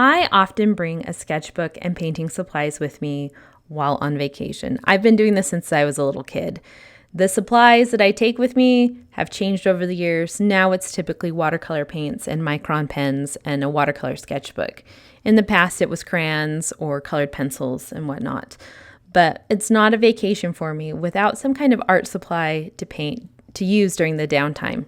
I often bring a sketchbook and painting supplies with me while on vacation. I've been doing this since I was a little kid. The supplies that I take with me have changed over the years. Now it's typically watercolor paints and micron pens and a watercolor sketchbook. In the past, it was crayons or colored pencils and whatnot. But it's not a vacation for me without some kind of art supply to use during the downtime.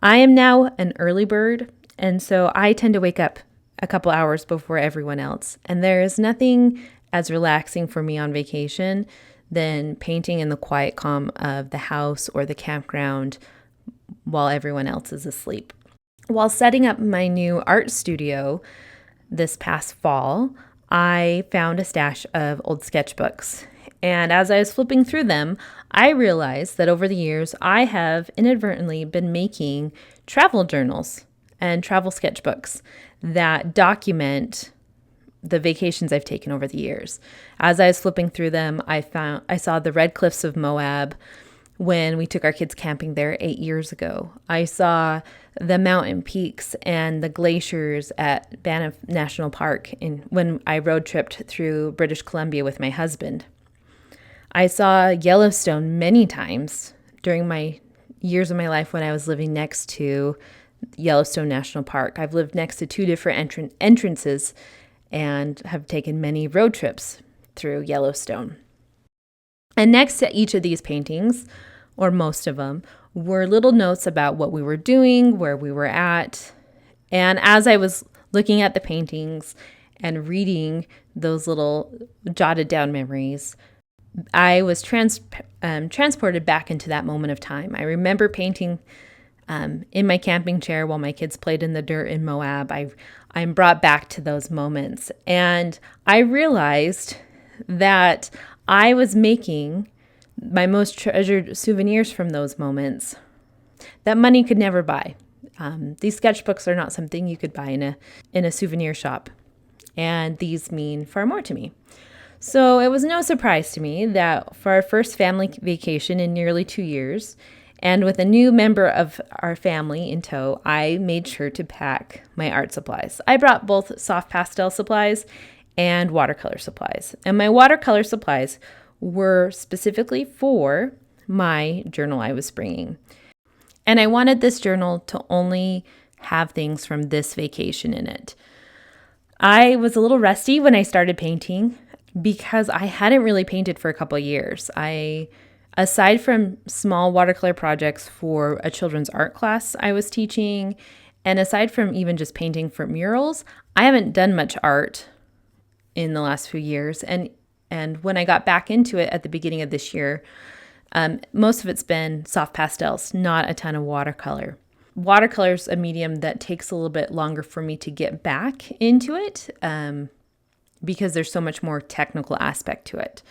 I am now an early bird, and so I tend to wake up a couple hours before everyone else. And there is nothing as relaxing for me on vacation than painting in the quiet calm of the house or the campground while everyone else is asleep. While setting up my new art studio this past fall, I found a stash of old sketchbooks. And as I was flipping through them, I realized that over the years, I have inadvertently been making travel journals and travel sketchbooks that document the vacations I've taken over the years. As I was flipping through them, I saw the Red Cliffs of Moab when we took our kids camping there 8 years ago. I saw the mountain peaks and the glaciers at Banff National Park when I road tripped through British Columbia with my husband. I saw Yellowstone many times during my years of my life when I was living next to Yellowstone National Park. I've lived next to two different entrances and have taken many road trips through Yellowstone. And next to each of these paintings, or most of them, were little notes about what we were doing, where we were at. And as I was looking at the paintings and reading those little jotted down memories, I was transported back into that moment of time. I remember painting in my camping chair while my kids played in the dirt in Moab. I'm brought back to those moments. And I realized that I was making my most treasured souvenirs from those moments that money could never buy. These sketchbooks are not something you could buy in a souvenir shop. And these mean far more to me. So it was no surprise to me that for our first family vacation in nearly 2 years, and with a new member of our family in tow, I made sure to pack my art supplies. I brought both soft pastel supplies and watercolor supplies. And my watercolor supplies were specifically for my journal I was bringing. And I wanted this journal to only have things from this vacation in it. I was a little rusty when I started painting because I hadn't really painted for a couple of years. Aside from small watercolor projects for a children's art class I was teaching, and aside from even just painting for murals, I haven't done much art in the last few years. And when I got back into it at the beginning of this year, most of it's been soft pastels, not a ton of watercolor. Watercolor is a medium that takes a little bit longer for me to get back into it because there's so much more technical aspect to it.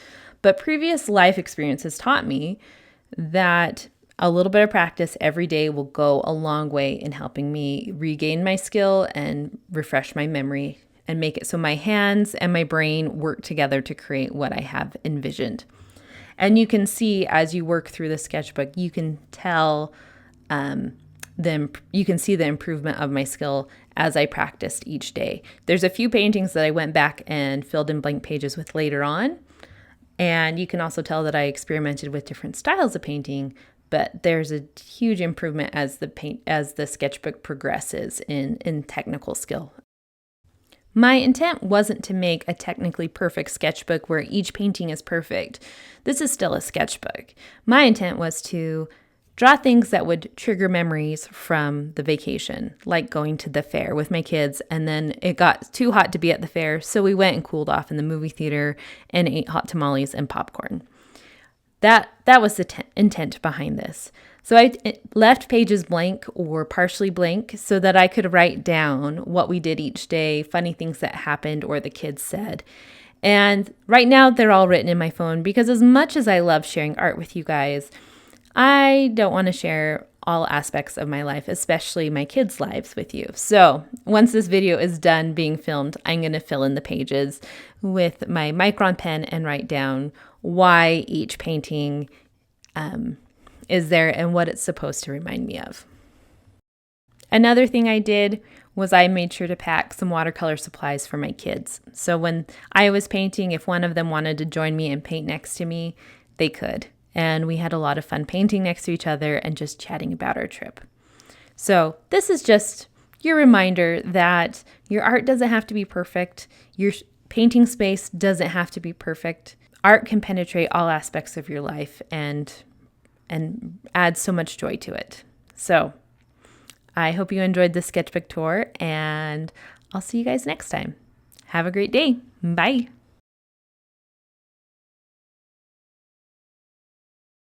But previous life experiences taught me that a little bit of practice every day will go a long way in helping me regain my skill and refresh my memory and make it so my hands and my brain work together to create what I have envisioned. And you can see as you work through the sketchbook, you can tell you can see the improvement of my skill as I practiced each day. There's a few paintings that I went back and filled in blank pages with later on. And you can also tell that I experimented with different styles of painting, but there's a huge improvement as the sketchbook progresses in technical skill. My intent wasn't to make a technically perfect sketchbook where each painting is perfect. This is still a sketchbook. My intent was to draw things that would trigger memories from the vacation, like going to the fair with my kids, and then it got too hot to be at the fair, so we went and cooled off in the movie theater and ate hot tamales and popcorn. That was the intent behind this. So I left pages blank or partially blank so that I could write down what we did each day, funny things that happened or the kids said. And right now they're all written in my phone because as much as I love sharing art with you guys, I don't want to share all aspects of my life, especially my kids' lives with you. So once this video is done being filmed, I'm going to fill in the pages with my micron pen and write down why each painting is there and what it's supposed to remind me of. Another thing I did was I made sure to pack some watercolor supplies for my kids. So when I was painting, if one of them wanted to join me and paint next to me, they could. And we had a lot of fun painting next to each other and just chatting about our trip. So this is just your reminder that your art doesn't have to be perfect. Your painting space doesn't have to be perfect. Art can penetrate all aspects of your life and add so much joy to it. So I hope you enjoyed this sketchbook tour, and I'll see you guys next time. Have a great day. Bye.